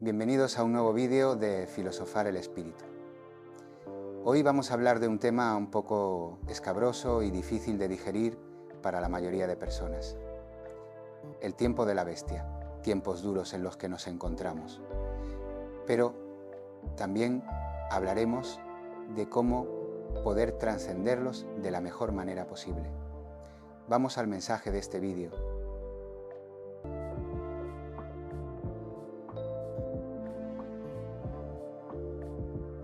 Bienvenidos a un nuevo vídeo de Filosofar el Espíritu. Hoy vamos a hablar de un tema un poco escabroso y difícil de digerir para la mayoría de personas. El tiempo de la bestia, tiempos duros en los que nos encontramos. Pero también hablaremos de cómo poder trascenderlos de la mejor manera posible. Vamos al mensaje de este vídeo.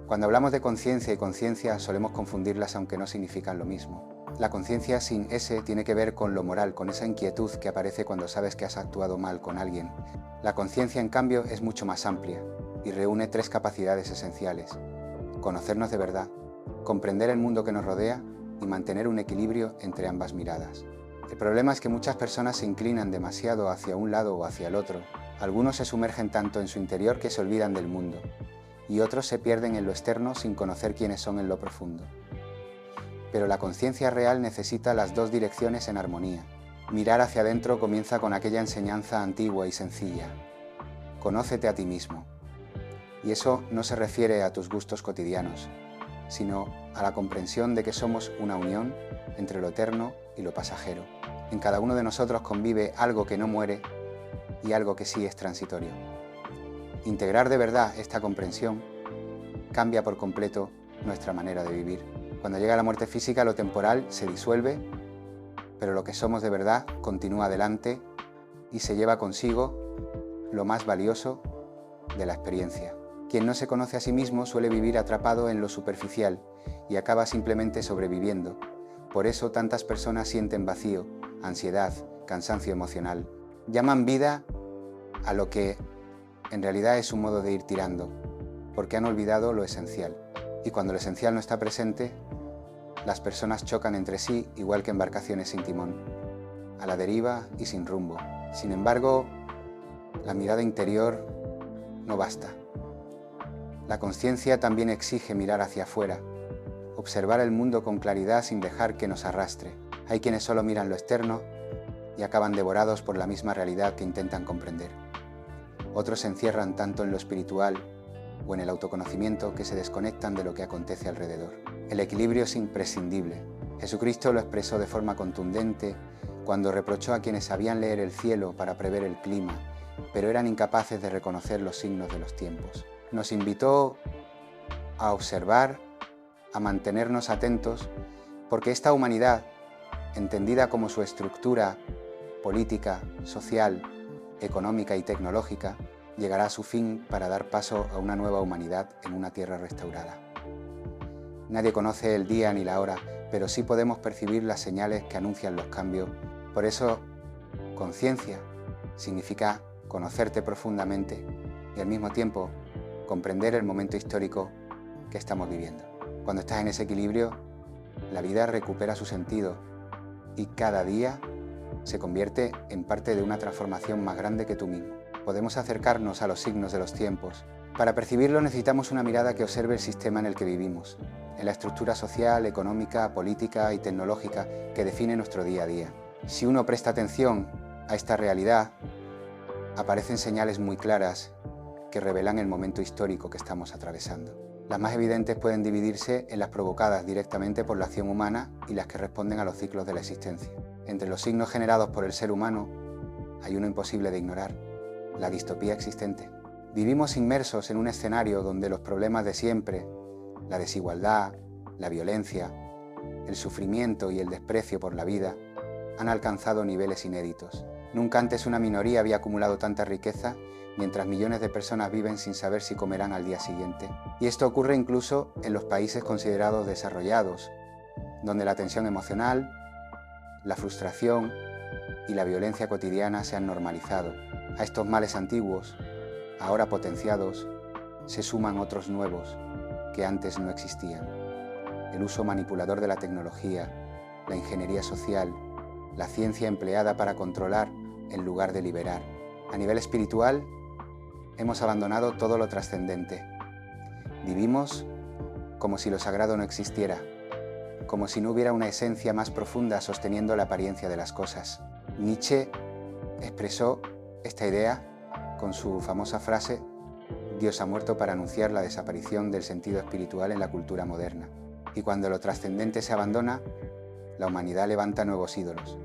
Cuando hablamos de conciencia y conciencia solemos confundirlas aunque no significan lo mismo. La conciencia sin S tiene que ver con lo moral, con esa inquietud que aparece cuando sabes que has actuado mal con alguien. La conciencia, en cambio, es mucho más amplia y reúne tres capacidades esenciales: conocernos de verdad, comprender el mundo que nos rodea y mantener un equilibrio entre ambas miradas. El problema es que muchas personas se inclinan demasiado hacia un lado o hacia el otro. Algunos se sumergen tanto en su interior que se olvidan del mundo, y otros se pierden en lo externo sin conocer quiénes son en lo profundo. Pero la conciencia real necesita las dos direcciones en armonía. Mirar hacia adentro comienza con aquella enseñanza antigua y sencilla: conócete a ti mismo. Y eso no se refiere a tus gustos cotidianos, sino a la comprensión de que somos una unión entre lo eterno y lo pasajero. En cada uno de nosotros convive algo que no muere y algo que sí es transitorio. Integrar de verdad esta comprensión cambia por completo nuestra manera de vivir. Cuando llega la muerte física, lo temporal se disuelve, pero lo que somos de verdad continúa adelante y se lleva consigo lo más valioso de la experiencia. Quien no se conoce a sí mismo suele vivir atrapado en lo superficial y acaba simplemente sobreviviendo. Por eso tantas personas sienten vacío, ansiedad, cansancio emocional. Llaman vida a lo que en realidad es un modo de ir tirando, porque han olvidado lo esencial. Y cuando lo esencial no está presente, las personas chocan entre sí igual que embarcaciones sin timón, a la deriva y sin rumbo. Sin embargo, la mirada interior no basta. La conciencia también exige mirar hacia afuera, observar el mundo con claridad sin dejar que nos arrastre. Hay quienes solo miran lo externo y acaban devorados por la misma realidad que intentan comprender. Otros se encierran tanto en lo espiritual o en el autoconocimiento que se desconectan de lo que acontece alrededor. El equilibrio es imprescindible. Jesucristo lo expresó de forma contundente cuando reprochó a quienes sabían leer el cielo para prever el clima, pero eran incapaces de reconocer los signos de los tiempos. Nos invitó a observar, a mantenernos atentos, porque esta humanidad, entendida como su estructura política, social, económica y tecnológica, llegará a su fin para dar paso a una nueva humanidad en una tierra restaurada. Nadie conoce el día ni la hora, pero sí podemos percibir las señales que anuncian los cambios. Por eso, conciencia significa conocerte profundamente y al mismo tiempo comprender el momento histórico que estamos viviendo. Cuando estás en ese equilibrio, la vida recupera su sentido y cada día se convierte en parte de una transformación más grande que tú mismo. Podemos acercarnos a los signos de los tiempos. Para percibirlo necesitamos una mirada que observe el sistema en el que vivimos, en la estructura social, económica, política y tecnológica que define nuestro día a día. Si uno presta atención a esta realidad, aparecen señales muy claras que revelan el momento histórico que estamos atravesando. Las más evidentes pueden dividirse en las provocadas directamente por la acción humana y las que responden a los ciclos de la existencia. Entre los signos generados por el ser humano hay uno imposible de ignorar: la distopía existente. Vivimos inmersos en un escenario donde los problemas de siempre, la desigualdad, la violencia, el sufrimiento y el desprecio por la vida, han alcanzado niveles inéditos. Nunca antes una minoría había acumulado tanta riqueza, mientras millones de personas viven sin saber si comerán al día siguiente. Y esto ocurre incluso en los países considerados desarrollados, donde la tensión emocional, la frustración y la violencia cotidiana se han normalizado. A estos males antiguos, ahora potenciados, se suman otros nuevos que antes no existían: el uso manipulador de la tecnología, la ingeniería social, la ciencia empleada para controlar en lugar de liberar. A nivel espiritual, hemos abandonado todo lo trascendente. Vivimos como si lo sagrado no existiera, como si no hubiera una esencia más profunda sosteniendo la apariencia de las cosas. Nietzsche expresó esta idea con su famosa frase: Dios ha muerto para anunciar la desaparición del sentido espiritual en la cultura moderna. Y cuando lo trascendente se abandona, la humanidad levanta nuevos ídolos.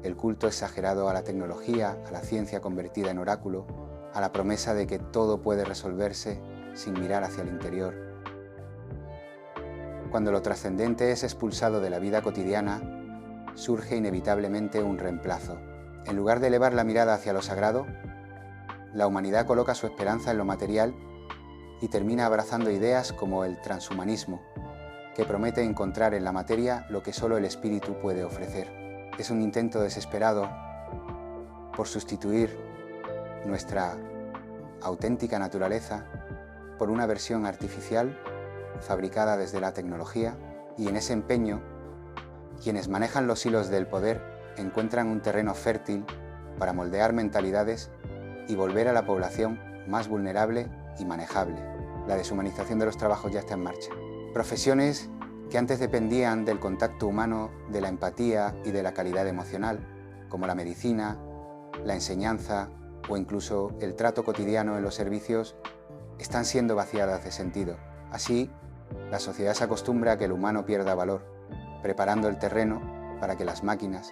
El culto exagerado a la tecnología, a la ciencia convertida en oráculo, a la promesa de que todo puede resolverse sin mirar hacia el interior. Cuando lo trascendente es expulsado de la vida cotidiana, surge inevitablemente un reemplazo. En lugar de elevar la mirada hacia lo sagrado, la humanidad coloca su esperanza en lo material y termina abrazando ideas como el transhumanismo, que promete encontrar en la materia lo que solo el espíritu puede ofrecer. Es un intento desesperado por sustituir nuestra auténtica naturaleza por una versión artificial fabricada desde la tecnología, y en ese empeño, quienes manejan los hilos del poder encuentran un terreno fértil para moldear mentalidades y volver a la población más vulnerable y manejable. La deshumanización de los trabajos ya está en marcha. Profesiones que antes dependían del contacto humano, de la empatía y de la calidad emocional, como la medicina, la enseñanza o incluso el trato cotidiano en los servicios, están siendo vaciadas de sentido. Así, la sociedad se acostumbra a que el humano pierda valor, preparando el terreno para que las máquinas,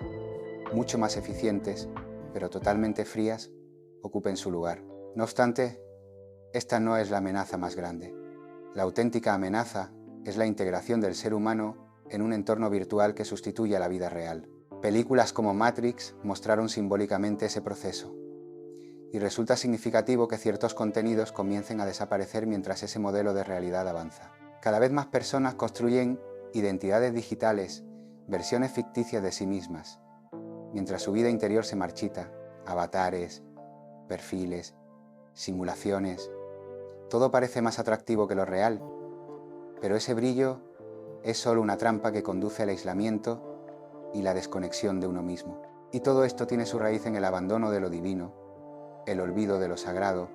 mucho más eficientes, pero totalmente frías, ocupen su lugar. No obstante, esta no es la amenaza más grande. La auténtica amenaza es la integración del ser humano en un entorno virtual que sustituye a la vida real. Películas como Matrix mostraron simbólicamente ese proceso, y resulta significativo que ciertos contenidos comiencen a desaparecer mientras ese modelo de realidad avanza. Cada vez más personas construyen identidades digitales, versiones ficticias de sí mismas, mientras su vida interior se marchita. Avatares, perfiles, simulaciones, todo parece más atractivo que lo real, pero ese brillo es solo una trampa que conduce al aislamiento y la desconexión de uno mismo. Y todo esto tiene su raíz en el abandono de lo divino, el olvido de lo sagrado,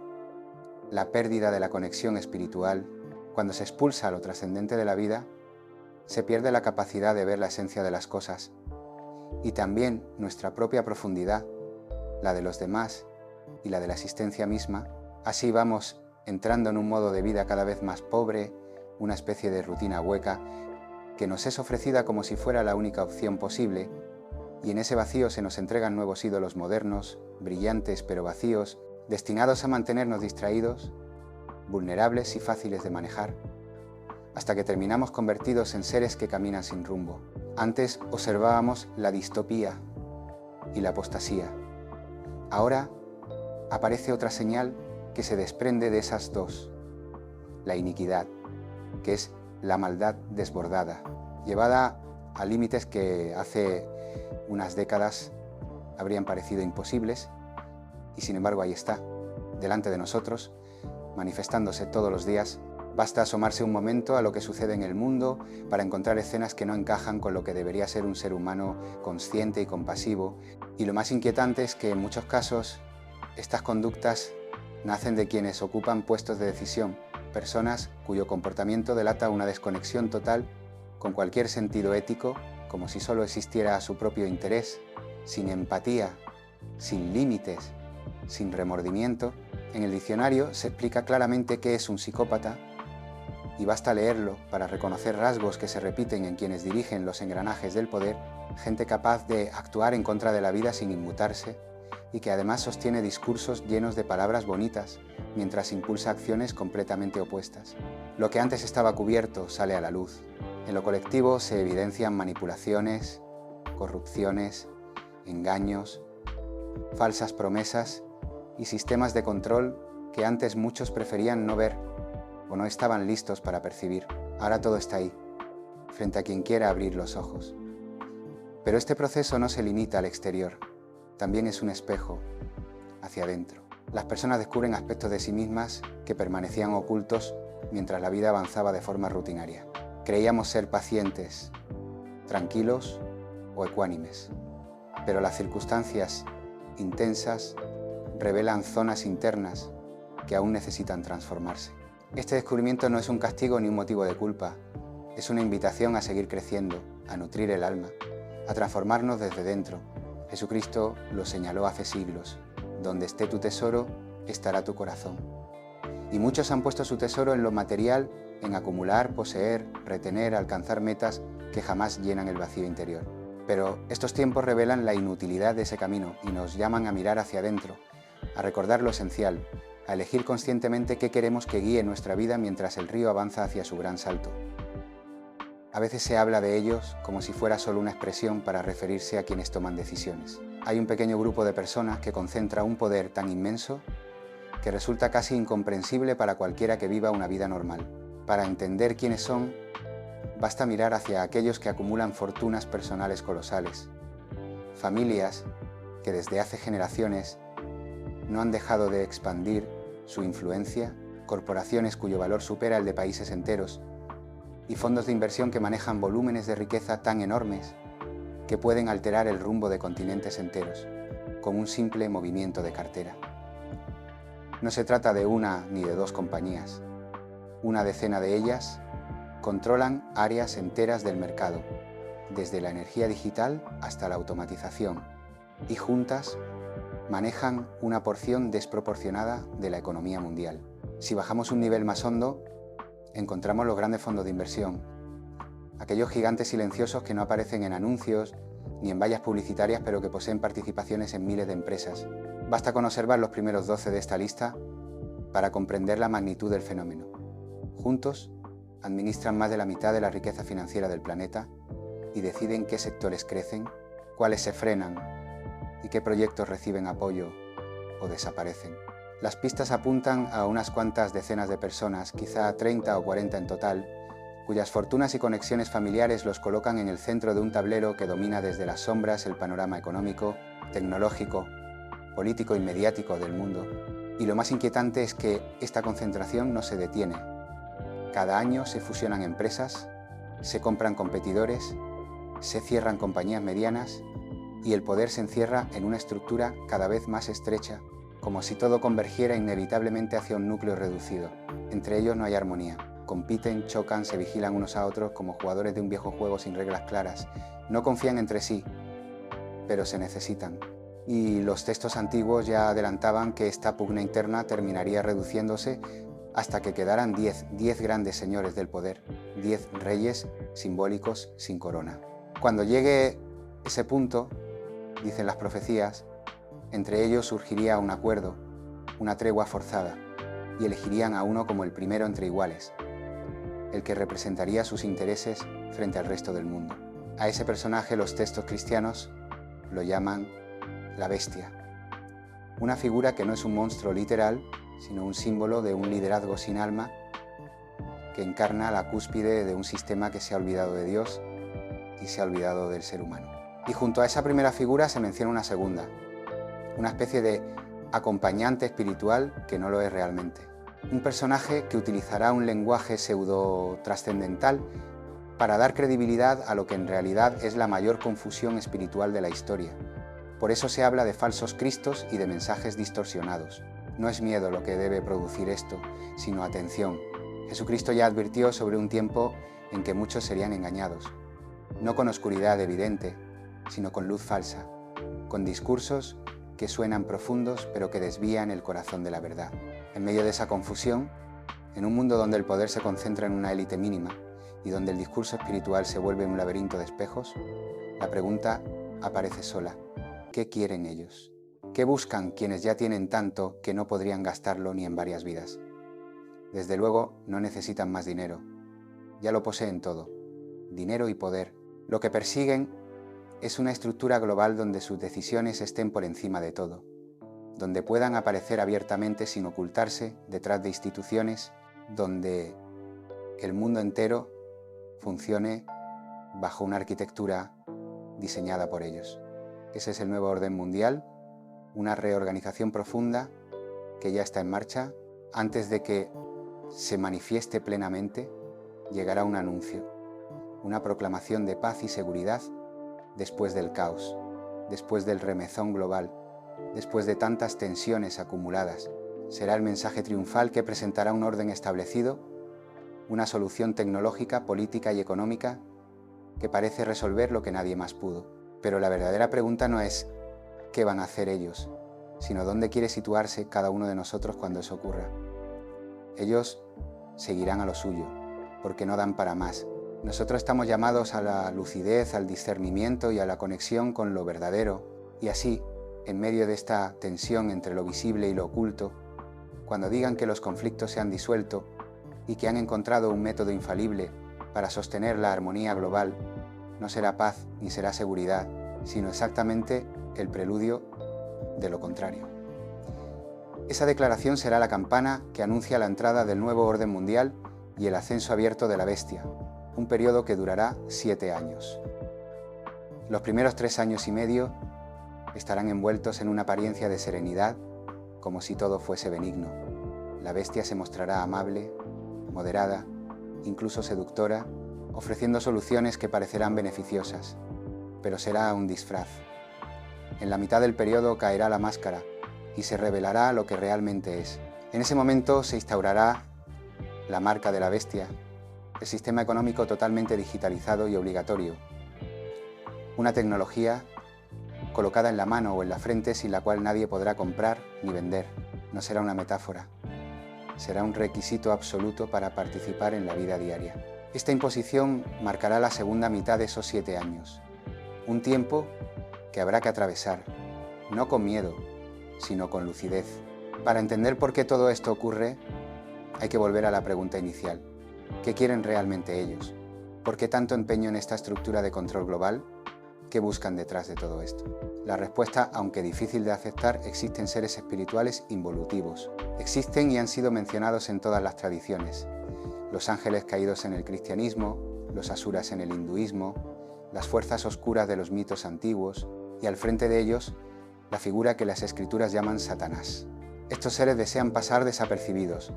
la pérdida de la conexión espiritual. Cuando se expulsa lo trascendente de la vida, se pierde la capacidad de ver la esencia de las cosas y también nuestra propia profundidad, la de los demás y la de la existencia misma. Así vamos entrando en un modo de vida cada vez más pobre, una especie de rutina hueca que nos es ofrecida como si fuera la única opción posible, y en ese vacío se nos entregan nuevos ídolos modernos, brillantes pero vacíos, destinados a mantenernos distraídos, vulnerables y fáciles de manejar, hasta que terminamos convertidos en seres que caminan sin rumbo. Antes observábamos la distopía y la apostasía. Ahora aparece otra señal que se desprende de esas dos: la iniquidad, que es la maldad desbordada, llevada a límites que hace unas décadas habrían parecido imposibles, y sin embargo ahí está, delante de nosotros, manifestándose todos los días. Basta asomarse un momento a lo que sucede en el mundo para encontrar escenas que no encajan con lo que debería ser un ser humano consciente y compasivo, y lo más inquietante es que en muchos casos estas conductas nacen de quienes ocupan puestos de decisión, personas cuyo comportamiento delata una desconexión total con cualquier sentido ético, como si solo existiera su propio interés, sin empatía, sin límites, sin remordimiento. En el diccionario se explica claramente qué es un psicópata, y basta leerlo para reconocer rasgos que se repiten en quienes dirigen los engranajes del poder: gente capaz de actuar en contra de la vida sin inmutarse, y que además sostiene discursos llenos de palabras bonitas, mientras impulsa acciones completamente opuestas. Lo que antes estaba cubierto sale a la luz. En lo colectivo se evidencian manipulaciones, corrupciones, engaños, falsas promesas y sistemas de control que antes muchos preferían no ver o no estaban listos para percibir. Ahora todo está ahí, frente a quien quiera abrir los ojos. Pero este proceso no se limita al exterior, también es un espejo hacia adentro. Las personas descubren aspectos de sí mismas que permanecían ocultos mientras la vida avanzaba de forma rutinaria. Creíamos ser pacientes, tranquilos o ecuánimes, pero las circunstancias intensas revelan zonas internas que aún necesitan transformarse. Este descubrimiento no es un castigo ni un motivo de culpa, es una invitación a seguir creciendo, a nutrir el alma, a transformarnos desde dentro. Jesucristo lo señaló hace siglos: donde esté tu tesoro, estará tu corazón. Y muchos han puesto su tesoro en lo material, en acumular, poseer, retener, alcanzar metas que jamás llenan el vacío interior. Pero estos tiempos revelan la inutilidad de ese camino y nos llaman a mirar hacia adentro, a recordar lo esencial, a elegir conscientemente qué queremos que guíe nuestra vida mientras el río avanza hacia su gran salto. A veces se habla de ellos como si fuera solo una expresión para referirse a quienes toman decisiones. Hay un pequeño grupo de personas que concentra un poder tan inmenso que resulta casi incomprensible para cualquiera que viva una vida normal. Para entender quiénes son, basta mirar hacia aquellos que acumulan fortunas personales colosales, familias que desde hace generaciones no han dejado de expandir su influencia, corporaciones cuyo valor supera el de países enteros, y fondos de inversión que manejan volúmenes de riqueza tan enormes que pueden alterar el rumbo de continentes enteros con un simple movimiento de cartera. No se trata de una ni de dos compañías. Una decena de ellas controlan áreas enteras del mercado, desde la energía digital hasta la automatización, y juntas manejan una porción desproporcionada de la economía mundial. Si bajamos un nivel más hondo, encontramos los grandes fondos de inversión, aquellos gigantes silenciosos que no aparecen en anuncios ni en vallas publicitarias, pero que poseen participaciones en miles de empresas. Basta con observar los primeros 12 de esta lista para comprender la magnitud del fenómeno. Juntos, administran más de la mitad de la riqueza financiera del planeta y deciden qué sectores crecen, cuáles se frenan y qué proyectos reciben apoyo o desaparecen. Las pistas apuntan a unas cuantas decenas de personas, quizá 30 o 40 en total, cuyas fortunas y conexiones familiares los colocan en el centro de un tablero que domina desde las sombras el panorama económico, tecnológico, político y mediático del mundo. Y lo más inquietante es que esta concentración no se detiene. Cada año se fusionan empresas, se compran competidores, se cierran compañías medianas y el poder se encierra en una estructura cada vez más estrecha, como si todo convergiera inevitablemente hacia un núcleo reducido. Entre ellos no hay armonía. Compiten, chocan, se vigilan unos a otros como jugadores de un viejo juego sin reglas claras. No confían entre sí, pero se necesitan. Y los textos antiguos ya adelantaban que esta pugna interna terminaría reduciéndose hasta que quedaran 10 grandes señores del poder, 10 reyes simbólicos sin corona. Cuando llegue ese punto, dicen las profecías, entre ellos surgiría un acuerdo, una tregua forzada, y elegirían a uno como el primero entre iguales, el que representaría sus intereses frente al resto del mundo. A ese personaje los textos cristianos lo llaman la bestia, una figura que no es un monstruo literal, sino un símbolo de un liderazgo sin alma que encarna la cúspide de un sistema que se ha olvidado de Dios y se ha olvidado del ser humano. Y junto a esa primera figura se menciona una segunda, una especie de acompañante espiritual que no lo es realmente. Un personaje que utilizará un lenguaje pseudo-trascendental para dar credibilidad a lo que en realidad es la mayor confusión espiritual de la historia. Por eso se habla de falsos cristos y de mensajes distorsionados. No es miedo lo que debe producir esto, sino atención. Jesucristo ya advirtió sobre un tiempo en que muchos serían engañados, no con oscuridad evidente, sino con luz falsa, con discursos que suenan profundos pero que desvían el corazón de la verdad. En medio de esa confusión, en un mundo donde el poder se concentra en una élite mínima y donde el discurso espiritual se vuelve un laberinto de espejos, la pregunta aparece sola. ¿Qué quieren ellos? ¿Qué buscan quienes ya tienen tanto que no podrían gastarlo ni en varias vidas? Desde luego, no necesitan más dinero. Ya lo poseen todo. Dinero y poder. Lo que persiguen es una estructura global donde sus decisiones estén por encima de todo, donde puedan aparecer abiertamente sin ocultarse detrás de instituciones, donde el mundo entero funcione bajo una arquitectura diseñada por ellos. Ese es el nuevo orden mundial, una reorganización profunda que ya está en marcha. Antes de que se manifieste plenamente, llegará un anuncio, una proclamación de paz y seguridad después del caos, después del remezón global, después de tantas tensiones acumuladas. Será el mensaje triunfal que presentará un orden establecido, una solución tecnológica, política y económica que parece resolver lo que nadie más pudo. Pero la verdadera pregunta no es ¿qué van a hacer ellos?, sino dónde quiere situarse cada uno de nosotros cuando eso ocurra. Ellos seguirán a lo suyo, porque no dan para más. Nosotros estamos llamados a la lucidez, al discernimiento y a la conexión con lo verdadero, y así, en medio de esta tensión entre lo visible y lo oculto, cuando digan que los conflictos se han disuelto y que han encontrado un método infalible para sostener la armonía global, no será paz ni será seguridad, sino exactamente el preludio de lo contrario. Esa declaración será la campana que anuncia la entrada del nuevo orden mundial y el ascenso abierto de la bestia, un periodo que durará 7 años. Los primeros 3 años y medio estarán envueltos en una apariencia de serenidad, como si todo fuese benigno. La bestia se mostrará amable, moderada, incluso seductora, ofreciendo soluciones que parecerán beneficiosas, pero será un disfraz. En la mitad del periodo caerá la máscara y se revelará lo que realmente es. En ese momento se instaurará la marca de la bestia, el sistema económico totalmente digitalizado y obligatorio, una tecnología colocada en la mano o en la frente sin la cual nadie podrá comprar ni vender. No será una metáfora, será un requisito absoluto para participar en la vida diaria. Esta imposición marcará la segunda mitad de esos 7 años, un tiempo que habrá que atravesar, no con miedo, sino con lucidez. Para entender por qué todo esto ocurre, hay que volver a la pregunta inicial. ¿Qué quieren realmente ellos? ¿Por qué tanto empeño en esta estructura de control global? ¿Qué buscan detrás de todo esto? La respuesta, aunque difícil de aceptar, existen seres espirituales involutivos. Existen y han sido mencionados en todas las tradiciones. Los ángeles caídos en el cristianismo, los asuras en el hinduismo, las fuerzas oscuras de los mitos antiguos, y al frente de ellos, la figura que las escrituras llaman Satanás. Estos seres desean pasar desapercibidos.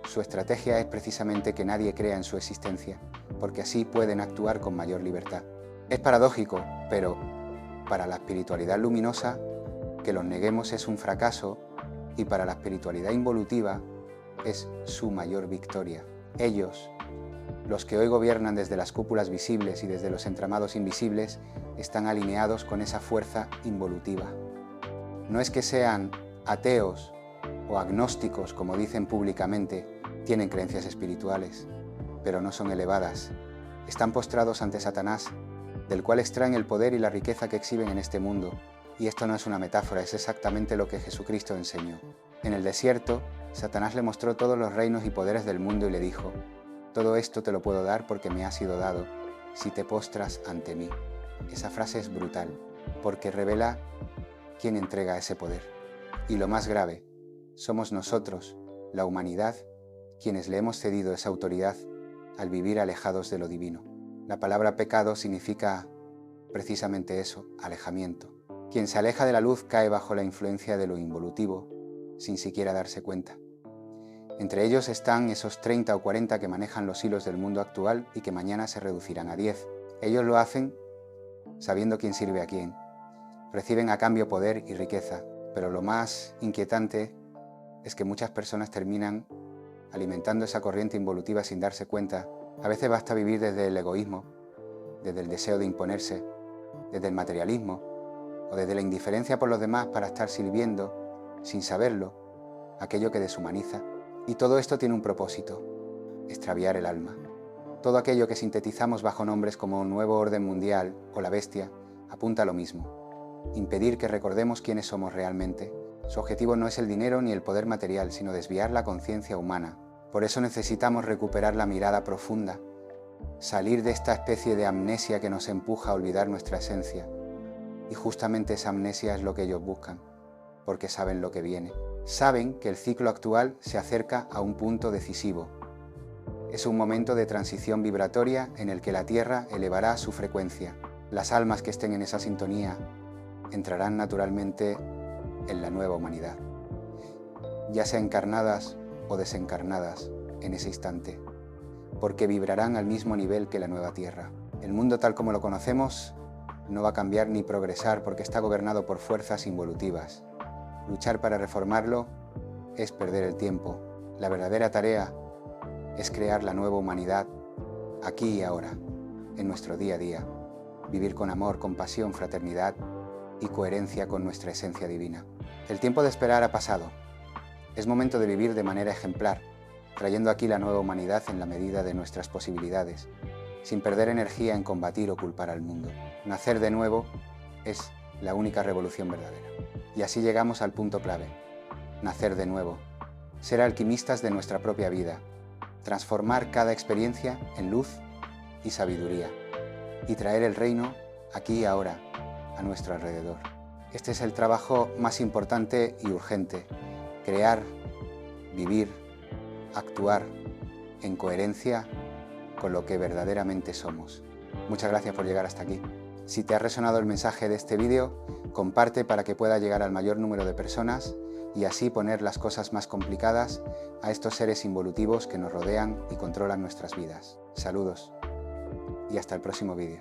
Su estrategia es precisamente que nadie crea en su existencia, porque así pueden actuar con mayor libertad. Es paradójico, pero para la espiritualidad luminosa, que los neguemos es un fracaso, y para la espiritualidad involutiva es su mayor victoria. Ellos, los que hoy gobiernan desde las cúpulas visibles y desde los entramados invisibles, están alineados con esa fuerza involutiva. No es que sean ateos o agnósticos, como dicen públicamente, tienen creencias espirituales, pero no son elevadas. Están postrados ante Satanás, del cual extraen el poder y la riqueza que exhiben en este mundo. Y esto no es una metáfora, es exactamente lo que Jesucristo enseñó. En el desierto, Satanás le mostró todos los reinos y poderes del mundo y le dijo: todo esto te lo puedo dar porque me ha sido dado, si te postras ante mí. Esa frase es brutal, porque revela quién entrega ese poder. Y lo más grave, somos nosotros, la humanidad, quienes le hemos cedido esa autoridad al vivir alejados de lo divino. La palabra pecado significa precisamente eso, alejamiento. Quien se aleja de la luz cae bajo la influencia de lo involutivo, sin siquiera darse cuenta. Entre ellos están esos 30 o 40 que manejan los hilos del mundo actual y que mañana se reducirán a 10. Ellos lo hacen sabiendo quién sirve a quién. Reciben a cambio poder y riqueza, pero lo más inquietante es que muchas personas terminan alimentando esa corriente involutiva sin darse cuenta. A veces basta vivir desde el egoísmo, desde el deseo de imponerse, desde el materialismo o desde la indiferencia por los demás para estar sirviendo, sin saberlo, aquello que deshumaniza. Y todo esto tiene un propósito: extraviar el alma. Todo aquello que sintetizamos bajo nombres como un nuevo orden mundial o la bestia apunta a lo mismo: impedir que recordemos quiénes somos realmente. Su objetivo no es el dinero ni el poder material, sino desviar la conciencia humana. Por eso necesitamos recuperar la mirada profunda, salir de esta especie de amnesia que nos empuja a olvidar nuestra esencia. Y justamente esa amnesia es lo que ellos buscan, porque saben lo que viene. Saben que el ciclo actual se acerca a un punto decisivo. Es un momento de transición vibratoria en el que la Tierra elevará su frecuencia. Las almas que estén en esa sintonía entrarán naturalmente en la nueva humanidad, ya sea encarnadas o desencarnadas en ese instante, porque vibrarán al mismo nivel que la nueva Tierra. El mundo tal como lo conocemos no va a cambiar ni progresar porque está gobernado por fuerzas involutivas. Luchar para reformarlo es perder el tiempo. La verdadera tarea es crear la nueva humanidad aquí y ahora, en nuestro día a día. Vivir con amor, compasión, fraternidad y coherencia con nuestra esencia divina. El tiempo de esperar ha pasado. Es momento de vivir de manera ejemplar, trayendo aquí la nueva humanidad en la medida de nuestras posibilidades, sin perder energía en combatir o culpar al mundo. Nacer de nuevo es la única revolución verdadera. Y así llegamos al punto clave: nacer de nuevo, ser alquimistas de nuestra propia vida, transformar cada experiencia en luz y sabiduría, y traer el reino aquí y ahora, a nuestro alrededor. Este es el trabajo más importante y urgente: crear, vivir, actuar en coherencia con lo que verdaderamente somos. Muchas gracias por llegar hasta aquí. Si te ha resonado el mensaje de este vídeo, comparte para que pueda llegar al mayor número de personas y así poner las cosas más complicadas a estos seres involutivos que nos rodean y controlan nuestras vidas. Saludos y hasta el próximo vídeo.